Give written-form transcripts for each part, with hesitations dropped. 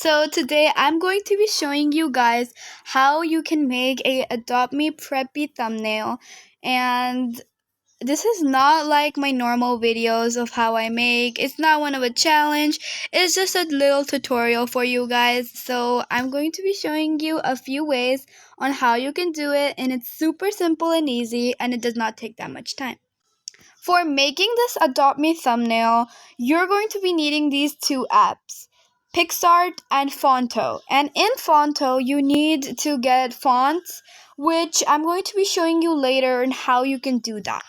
So today I'm going to be showing you guys how you can make a Adopt Me preppy thumbnail, and this is not like my normal videos of how I make. It's not one of a challenge. It's just a little tutorial for you guys. So I'm going to be showing you a few ways on how you can do it, and it's super simple and easy, and it does not take that much time. For making this Adopt Me thumbnail, you're going to be needing these two apps, PixArt and Fonto. And in Fonto, you need to get fonts, which I'm going to be showing you later on how you can do that.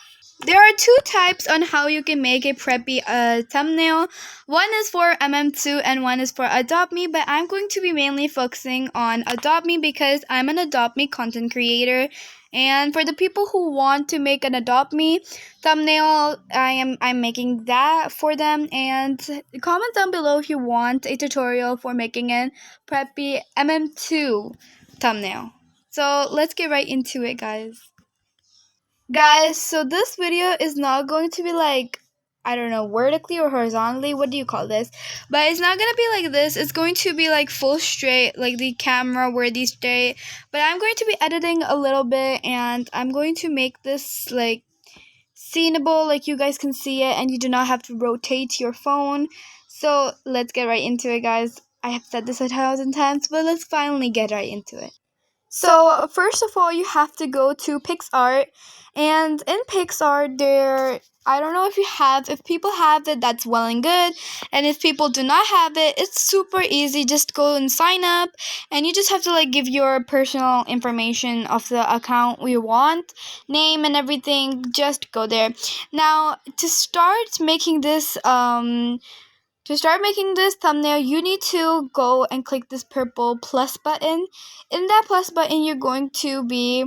There are two types on how you can make a preppy thumbnail. One is for MM2 and one is for Adopt Me, but I'm going to be mainly focusing on Adopt Me because I'm an Adopt Me content creator. And for the people who want to make an Adopt Me thumbnail, I'm making that for them. And comment down below if you want a tutorial for making a preppy MM2 thumbnail. So let's get right into it, guys. Guys, so this video is not going to be like, I don't know, vertically or horizontally, what do you call this? But it's not going to be like this. It's going to be like full straight, like the camera worthy straight. But I'm going to be editing a little bit, and I'm going to make this like seenable, like you guys can see it, and you do not have to rotate your phone. So let's get right into it, guys. I have said this 1,000 times, but let's finally get right into it. So first of all, you have to go to PixArt, and in PixArt, I don't know if people have it, that's well and good, and if people do not have it, it's super easy. Just go and sign up, and you just have to like give your personal information of the account you want, name and everything. Just go there. Now to start making this thumbnail, you need to go and click this purple plus button. In that plus button, you're going to be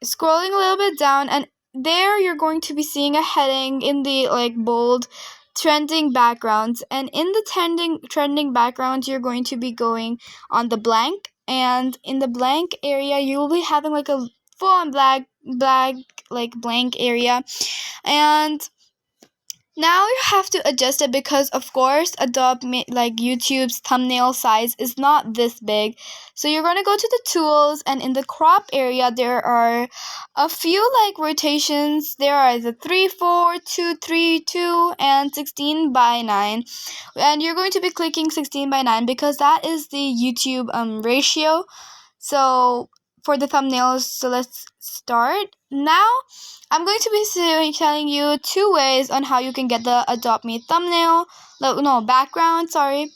scrolling a little bit down, and there you're going to be seeing a heading in the like bold trending backgrounds. And in the trending backgrounds, you're going to be going on the blank, and in the blank area, you'll be having like a full on black like blank area. And now you have to adjust it because, of course, YouTube's thumbnail size is not this big. So you're going to go to the tools, and in the crop area, there are a few like rotations. There are the 3, 4, 2, 3, 2, and 16 by 9. And you're going to be clicking 16 by 9 because that is the YouTube ratio. So for the thumbnails, so let's start. Now I'm going to be telling you two ways on how you can get the Adopt Me thumbnail. No, background, sorry.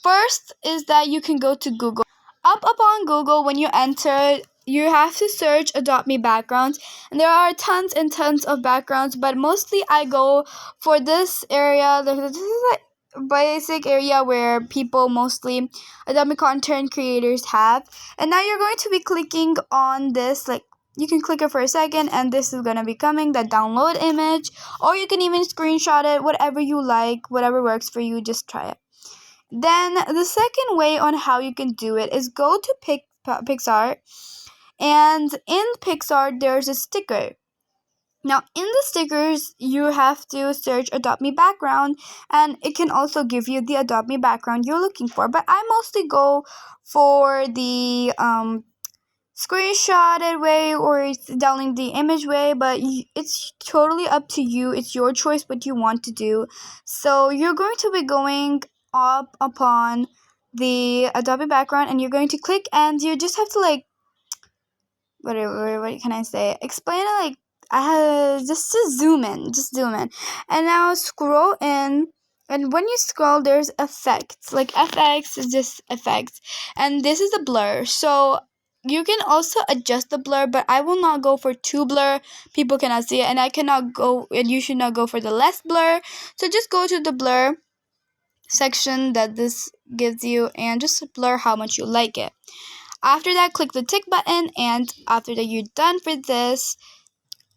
First is that you can go to Google. Up upon Google, when you enter, you have to search Adopt Me backgrounds. And there are tons and tons of backgrounds, but mostly I go for this area. This is like basic area where people mostly Adopt Me content creators have. And now you're going to be clicking on this, like, you can click it for a second, and this is going to be coming, the download image, or you can even screenshot it, whatever you like, whatever works for you, just try it. Then the second way on how you can do it is go to PixArt, and in PixArt there's a sticker. Now in the stickers you have to search Adopt Me background, and it can also give you the Adopt Me background you're looking for, but I mostly go for the screenshotted way or it's downloading the image way, but it's totally up to you. It's your choice what you want to do. So you're going to be going up upon the Adobe background, and you're going to click, and you just have to like what can I say, explain it, like I have just to zoom in, and now scroll in. And when you scroll, there's effects. Like FX is just effects, and this is a blur. So you can also adjust the blur, but I will not go for too blur. People cannot see it, and you should not go for the less blur. So just go to the blur section that this gives you, and just blur how much you like it. After that, click the tick button, and after that, you're done for this.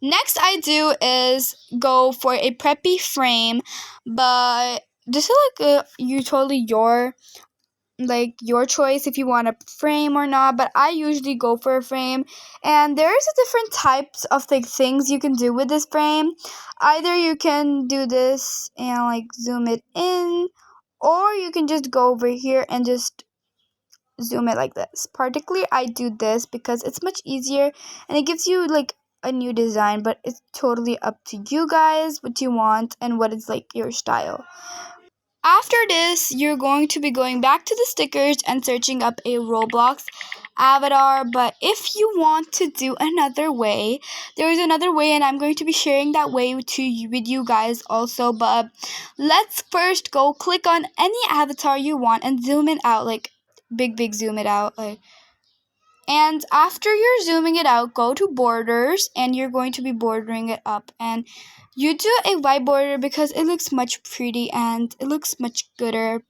Next I do is go for a preppy frame, but this is like your choice if you want a frame or not, but I usually go for a frame. And there's different types of things you can do with this frame. Either you can do this and like zoom it in, or you can just go over here and just zoom it like this. Particularly I do this because it's much easier and it gives you like a new design, but it's totally up to you guys what you want and what is like your style. After this, you're going to be going back to the stickers and searching up a Roblox avatar. But if you want to do another way, there is another way, and I'm going to be sharing that way with you guys also. But let's first go click on any avatar you want and zoom it out, like big zoom it out, like. And after you're zooming it out, go to borders and you're going to be bordering it up. And you do a white border because it looks much pretty and it looks much gooder.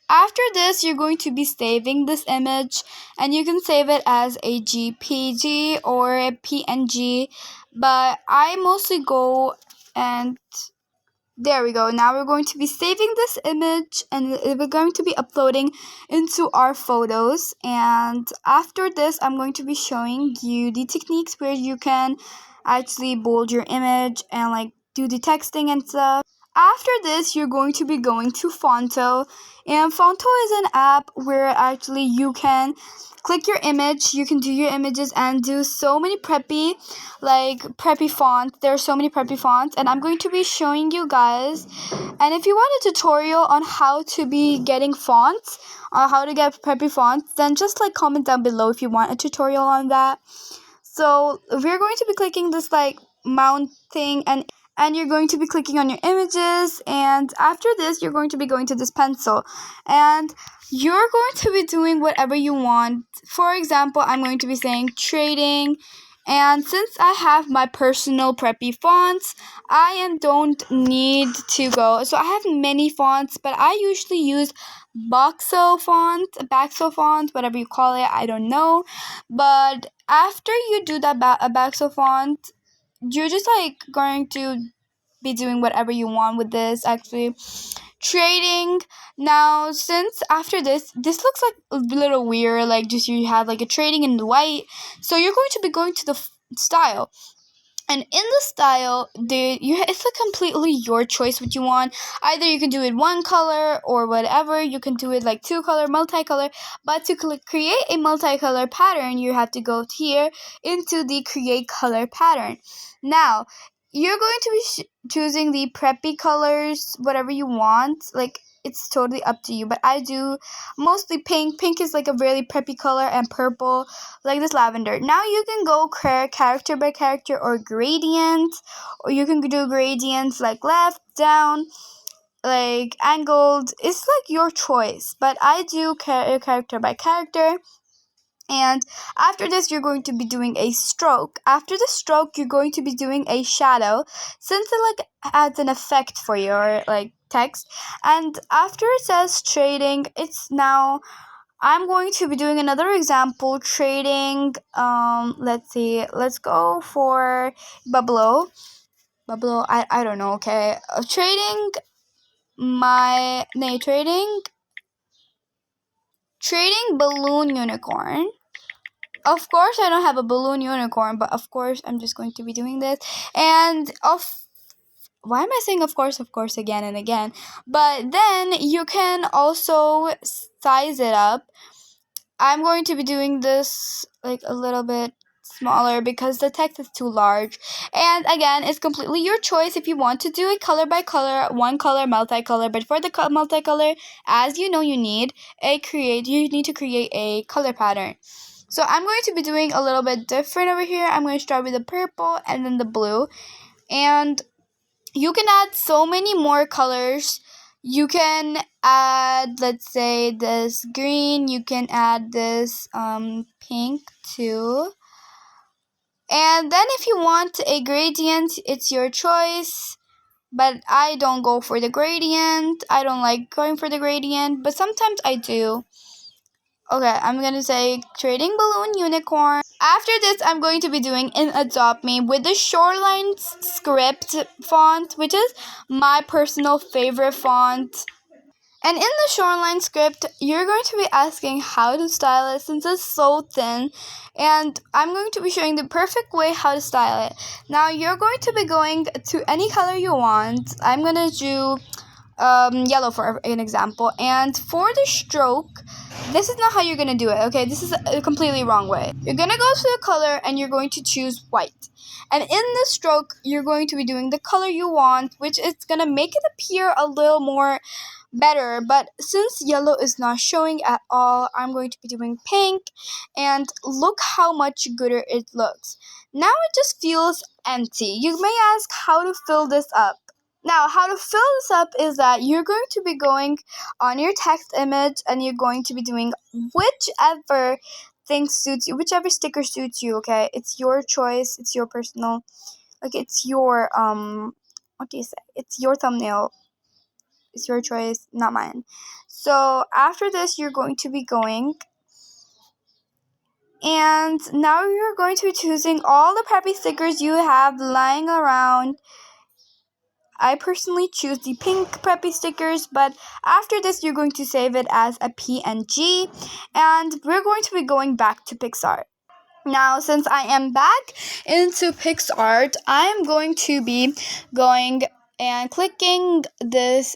After this, you're going to be saving this image and you can save it as a GPG or a PNG. But I mostly go and there we go. Now we're going to be saving this image and we're going to be uploading into our photos. And after this, I'm going to be showing you the techniques where you can actually bold your image and like do the texting and stuff. After this, you're going to be going to Fonto, and Fonto is an app where actually you can click your image, you can do your images and do so many preppy fonts. There are so many preppy fonts, and I'm going to be showing you guys. And if you want a tutorial on how to be getting fonts, or how to get preppy fonts, then just like comment down below if you want a tutorial on that. So we're going to be clicking this like mount thing, and you're going to be clicking on your images, and after this you're going to be going to this pencil and you're going to be doing whatever you want. For example, I'm going to be saying trading, and since I have my personal preppy fonts, I don't need to go. So I have many fonts, but I usually use Baxo font, whatever you call it, I don't know. But after you do that Baxo font, you're just like going to be doing whatever you want with this. Actually, trading. Now, since after this looks like a little weird, like just you have like a trading in the white, so you're going to be going to the style. And in the style, it's like completely your choice what you want. Either you can do it one color or whatever. You can do it like two color, multicolor. But to create a multicolor pattern, you have to go here into the create color pattern. Now, you're going to be choosing the preppy colors, whatever you want. Like, it's totally up to you. But I do mostly pink. Pink is like a really preppy color, and purple, like this lavender. Now you can go character by character or gradient, or you can do gradients like left, down, like angled. It's like your choice, but I do character by character. And after this, you're going to be doing a stroke. After the stroke, you're going to be doing a shadow, since it like adds an effect for your like text. And after it says trading, it's now I'm going to be doing another example, trading. Let's see. Let's go for Bublo. I don't know. Okay, trading balloon unicorn. Of course, I don't have a balloon unicorn, but of course, I'm just going to be doing this. And why am I saying of course again and again? But then you can also size it up. I'm going to be doing this like a little bit smaller because the text is too large. And again, it's completely your choice if you want to do it color by color, one color, multicolor. But for the multicolor, as you know, you need to create a color pattern. So I'm going to be doing a little bit different over here. I'm going to start with the purple and then the blue. And you can add so many more colors. You can add, let's say, this green. You can add this pink too. And then if you want a gradient, it's your choice. But I don't go for the gradient. I don't like going for the gradient, but sometimes I do. Okay, I'm going to say trading balloon unicorn. After this, I'm going to be doing an Adopt Me with the Shoreline script font, which is my personal favorite font. And in the Shoreline script, you're going to be asking how to style it since it's so thin. And I'm going to be showing the perfect way how to style it. Now, you're going to be going to any color you want. I'm going to do yellow for an example. And for the stroke, this is not how you're gonna do it, okay? This is a completely wrong way. You're gonna go to the color and you're going to choose white. And in the stroke, you're going to be doing the color you want, which is gonna make it appear a little more better. But since yellow is not showing at all, I'm going to be doing pink. And look how much gooder it looks. Now it just feels empty. You may ask how to fill this up. Now, how to fill this up is that you're going to be going on your text image and you're going to be doing whichever thing suits you, whichever sticker suits you, okay? It's your choice, it's your personal, like it's your, what do you say? It's your thumbnail. It's your choice, not mine. So after this, you're going to be going, and now you're going to be choosing all the preppy stickers you have lying around. I personally choose the pink preppy stickers, but after this you're going to save it as a PNG, and we're going to be going back to PixArt. Now, since I am back into PixArt, I am going to be going and clicking this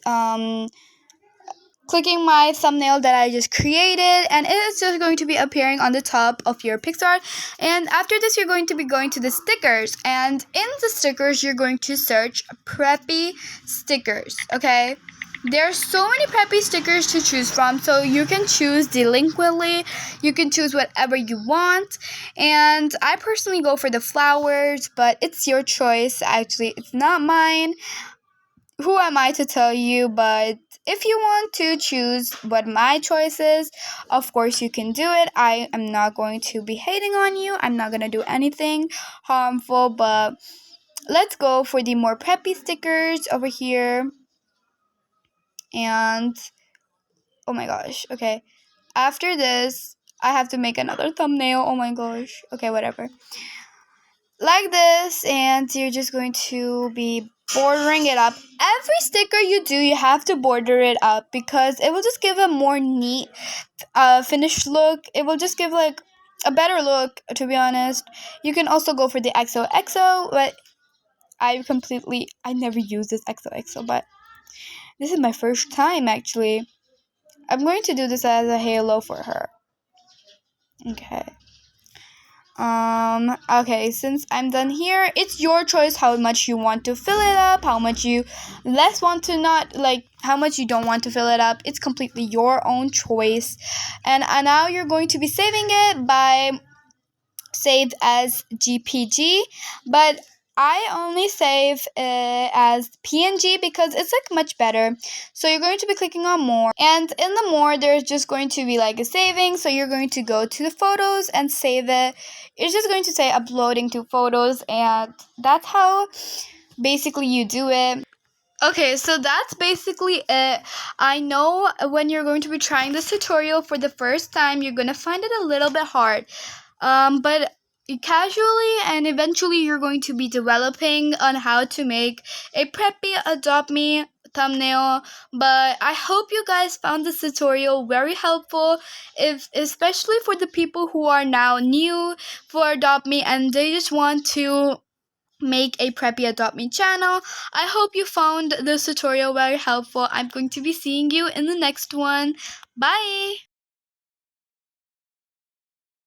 clicking my thumbnail that I just created, and it is just going to be appearing on the top of your PixArt. And after this, you're going to be going to the stickers, and in the stickers, you're going to search preppy stickers, okay? There are so many preppy stickers to choose from, so you can choose delinquently, you can choose whatever you want, and I personally go for the flowers, but it's your choice. Actually, it's not mine. Who am I to tell you? But if you want to choose what my choice is, of course you can do it. I am not going to be hating on you. I'm not going to do anything harmful, but let's go for the more preppy stickers over here. And oh my gosh, okay. After this, I have to make another thumbnail. Oh my gosh. Okay, whatever. Like this, and you're just going to be bordering it up. Every sticker you do, you have to border it up because it will just give a more neat finished look. It will just give like a better look, to be honest. You can also go for the XOXO, but I never use this XOXO, but this is my first time actually. I'm going to do this as a halo for her. Okay. Okay, since I'm done here, it's your choice how much you want to fill it up, how much you less want to not, like, how much you don't want to fill it up. It's completely your own choice. And now you're going to be saving it by saved as GPG, but I only save as PNG because it's like much better. So you're going to be clicking on more, and in the more there's just going to be like a saving. So you're going to go to the photos and save it. It's just going to say uploading to photos, and that's how basically you do it. Okay, so that's basically it. I know when you're going to be trying this tutorial for the first time, you're going to find it a little bit hard. But casually and eventually you're going to be developing on how to make a preppy Adopt Me thumbnail. But I hope you guys found this tutorial very helpful, especially for the people who are now new for Adopt Me and they just want to make a preppy Adopt Me channel. I hope you found this tutorial very helpful. I'm going to be seeing you in the next one. Bye!